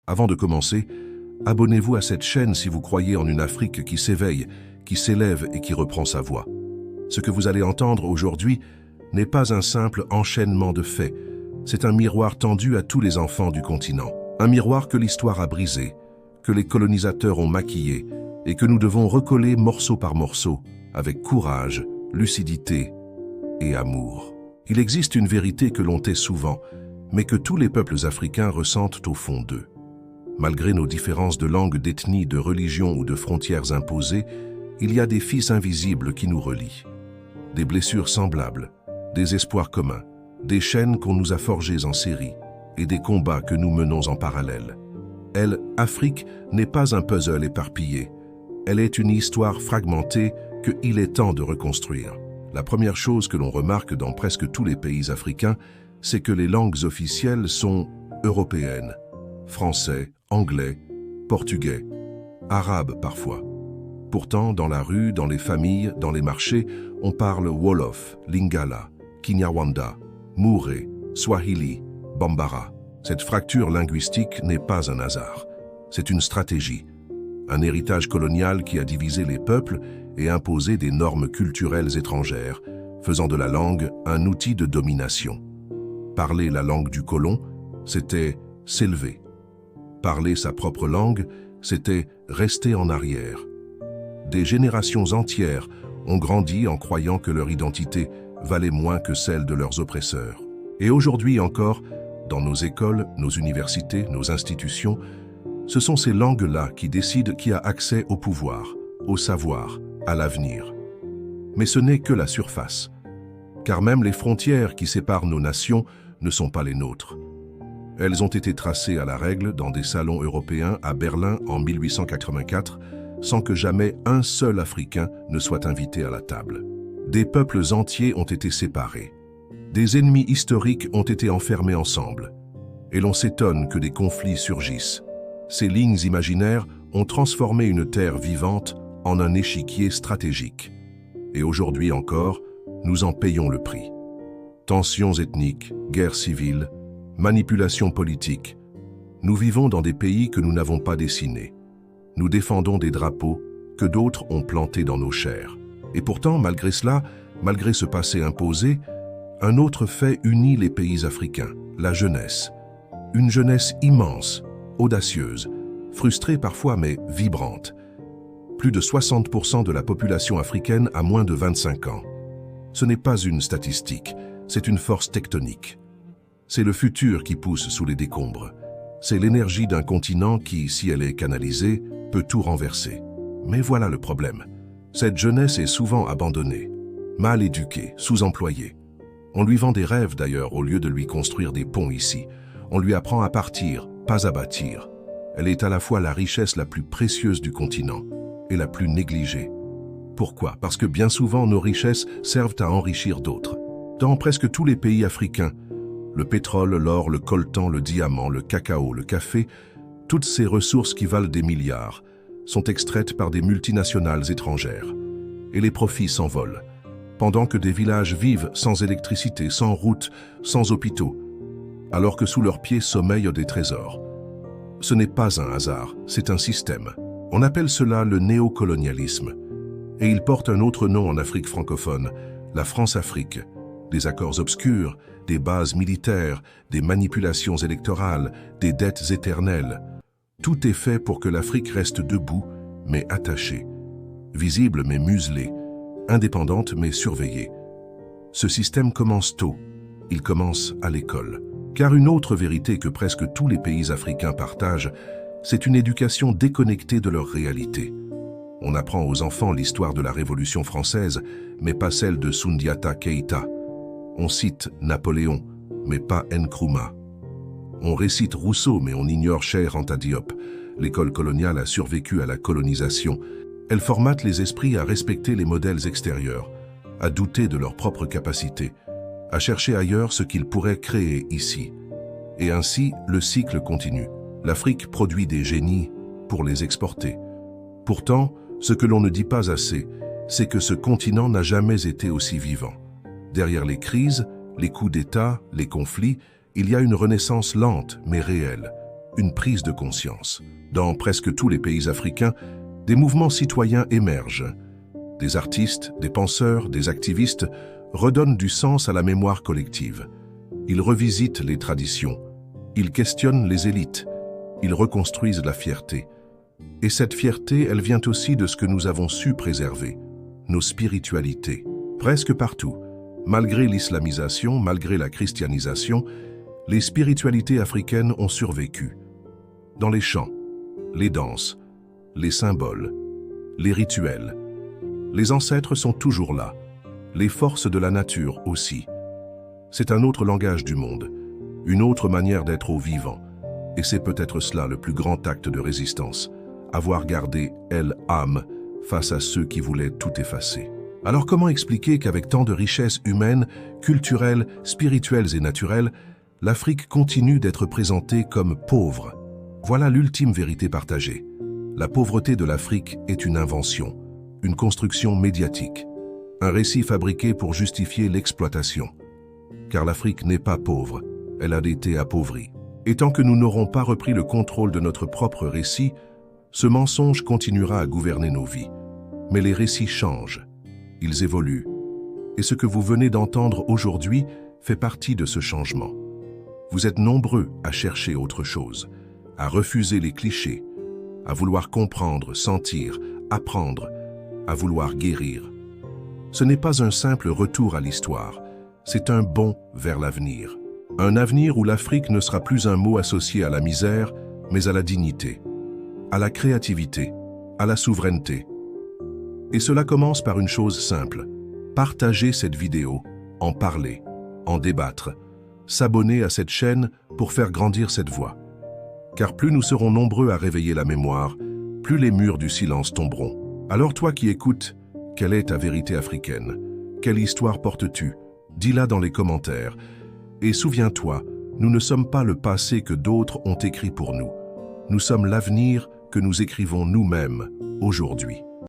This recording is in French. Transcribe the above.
Avant de commencer, abonnez-vous à cette chaîne si vous croyez en une Afrique qui s'éveille, qui s'élève et qui reprend sa voix. Ce que vous allez entendre aujourd'hui n'est pas un simple enchaînement de faits, c'est un miroir tendu à tous les enfants du continent. Un miroir que l'histoire a brisé, que les colonisateurs ont maquillé et que nous devons recoller morceau par morceau, avec courage, lucidité et amour. Il existe une vérité que l'on tait souvent, mais que tous les peuples africains ressentent au fond d'eux. Malgré nos différences de langue, d'ethnie, de religion ou de frontières imposées, il y a des fils invisibles qui nous relient. Des blessures semblables, des espoirs communs, des chaînes qu'on nous a forgées en série et des combats que nous menons en parallèle. Elle, Afrique, n'est pas un puzzle éparpillé. Elle est une histoire fragmentée qu'il est temps de reconstruire. La première chose que l'on remarque dans presque tous les pays africains, c'est que les langues officielles sont européennes. Français, anglais, portugais, arabe parfois. Pourtant, dans la rue, dans les familles, dans les marchés, on parle Wolof, Lingala, Kinyarwanda, Mouré, Swahili, Bambara. Cette fracture linguistique n'est pas un hasard. C'est une stratégie, un héritage colonial qui a divisé les peuples et imposé des normes culturelles étrangères, faisant de la langue un outil de domination. Parler la langue du colon, c'était s'élever. Parler sa propre langue, c'était rester en arrière. Des générations entières ont grandi en croyant que leur identité valait moins que celle de leurs oppresseurs. Et aujourd'hui encore, dans nos écoles, nos universités, nos institutions, ce sont ces langues-là qui décident qui a accès au pouvoir, au savoir, à l'avenir. Mais ce n'est que la surface, car même les frontières qui séparent nos nations ne sont pas les nôtres. Elles ont été tracées à la règle dans des salons européens à Berlin en 1884, sans que jamais un seul Africain ne soit invité à la table. Des peuples entiers ont été séparés. Des ennemis historiques ont été enfermés ensemble. Et l'on s'étonne que des conflits surgissent. Ces lignes imaginaires ont transformé une terre vivante en un échiquier stratégique. Et aujourd'hui encore, nous en payons le prix. Tensions ethniques, guerres civiles, manipulations politiques. Nous vivons dans des pays que nous n'avons pas dessinés. Nous défendons des drapeaux que d'autres ont plantés dans nos chairs. Et pourtant, malgré cela, malgré ce passé imposé, un autre fait unit les pays africains, la jeunesse. Une jeunesse immense, audacieuse, frustrée parfois mais vibrante. Plus de 60% de la population africaine a moins de 25 ans. Ce n'est pas une statistique, c'est une force tectonique. C'est le futur qui pousse sous les décombres. C'est l'énergie d'un continent qui, si elle est canalisée, peut tout renverser. Mais voilà le problème. Cette jeunesse est souvent abandonnée, mal éduquée, sous-employée. On lui vend des rêves d'ailleurs au lieu de lui construire des ponts ici. On lui apprend à partir, pas à bâtir. Elle est à la fois la richesse la plus précieuse du continent et la plus négligée. Pourquoi? Parce que bien souvent nos richesses servent à enrichir d'autres. Dans presque tous les pays africains, le pétrole, l'or, le coltan, le diamant, le cacao, le café, toutes ces ressources qui valent des milliards, sont extraites par des multinationales étrangères. Et les profits s'envolent, pendant que des villages vivent sans électricité, sans route, sans hôpitaux, alors que sous leurs pieds sommeillent des trésors. Ce n'est pas un hasard, c'est un système. On appelle cela le néocolonialisme. Et il porte un autre nom en Afrique francophone, la France-Afrique. Des accords obscurs, des bases militaires, des manipulations électorales, des dettes éternelles. Tout est fait pour que l'Afrique reste debout, mais attachée, visible mais muselée, indépendante mais surveillée. Ce système commence tôt, il commence à l'école. Car une autre vérité que presque tous les pays africains partagent, c'est une éducation déconnectée de leur réalité. On apprend aux enfants l'histoire de la Révolution française, mais pas celle de Soundiata Keïta. On cite Napoléon, mais pas Nkrumah. On récite Rousseau, mais on ignore Cheikh Anta Diop. L'école coloniale a survécu à la colonisation. Elle formate les esprits à respecter les modèles extérieurs, à douter de leurs propres capacités, à chercher ailleurs ce qu'ils pourraient créer ici. Et ainsi, le cycle continue. L'Afrique produit des génies pour les exporter. Pourtant, ce que l'on ne dit pas assez, c'est que ce continent n'a jamais été aussi vivant. Derrière les crises, les coups d'État, les conflits, il y a une renaissance lente mais réelle. une prise de conscience. Dans presque tous les pays africains, des mouvements citoyens émergent. Des artistes, des penseurs, des activistes redonnent du sens à la mémoire collective. Ils revisitent les traditions, ils questionnent les élites, ils reconstruisent la fierté. Et cette fierté, elle vient aussi de ce que nous avons su préserver, nos spiritualités. Presque partout, malgré l'islamisation, malgré la christianisation, les spiritualités africaines ont survécu. Dans les chants, les danses, les symboles, les rituels, les ancêtres sont toujours là, les forces de la nature aussi. C'est un autre langage du monde, une autre manière d'être au vivant, et c'est peut-être cela le plus grand acte de résistance, avoir gardé âme face à ceux qui voulaient tout effacer. Alors comment expliquer qu'avec tant de richesses humaines, culturelles, spirituelles et naturelles, l'Afrique continue d'être présentée comme pauvre? Voilà l'ultime vérité partagée. La pauvreté de l'Afrique est une invention, une construction médiatique, un récit fabriqué pour justifier l'exploitation. Car l'Afrique n'est pas pauvre, elle a été appauvrie. Et tant que nous n'aurons pas repris le contrôle de notre propre récit, ce mensonge continuera à gouverner nos vies. Mais les récits changent, ils évoluent. Et ce que vous venez d'entendre aujourd'hui fait partie de ce changement. Vous êtes nombreux à chercher autre chose, à refuser les clichés, à vouloir comprendre, sentir, apprendre, à vouloir guérir. Ce n'est pas un simple retour à l'histoire, c'est un bond vers l'avenir. Un avenir où l'Afrique ne sera plus un mot associé à la misère, mais à la dignité, à la créativité, à la souveraineté. Et cela commence par une chose simple, partager cette vidéo, en parler, en débattre, s'abonner à cette chaîne pour faire grandir cette voix. Car plus nous serons nombreux à réveiller la mémoire, plus les murs du silence tomberont. Alors toi qui écoutes, quelle est ta vérité africaine? Quelle histoire portes-tu? Dis-la dans les commentaires. Et souviens-toi, nous ne sommes pas le passé que d'autres ont écrit pour nous. Nous sommes l'avenir que nous écrivons nous-mêmes aujourd'hui.